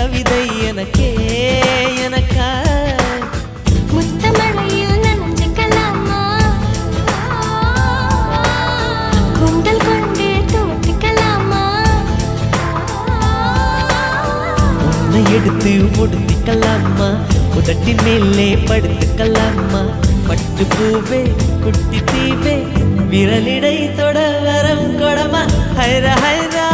கவிதை எனக்கே எனக்கா முத்தமழையில் நனைஞ்சுக்கலாமா கூந்தல் கொண்டு துவட்டிக்கலாமா உன்னை எடுத்து முடித்துக்கலாமா உதட்டின் மேலே படுத்துக்கலாமா பட்டு பூவே குட்டி தீவே விரலிடை தொட வரம் கொடமா ஹைரா ஹைரா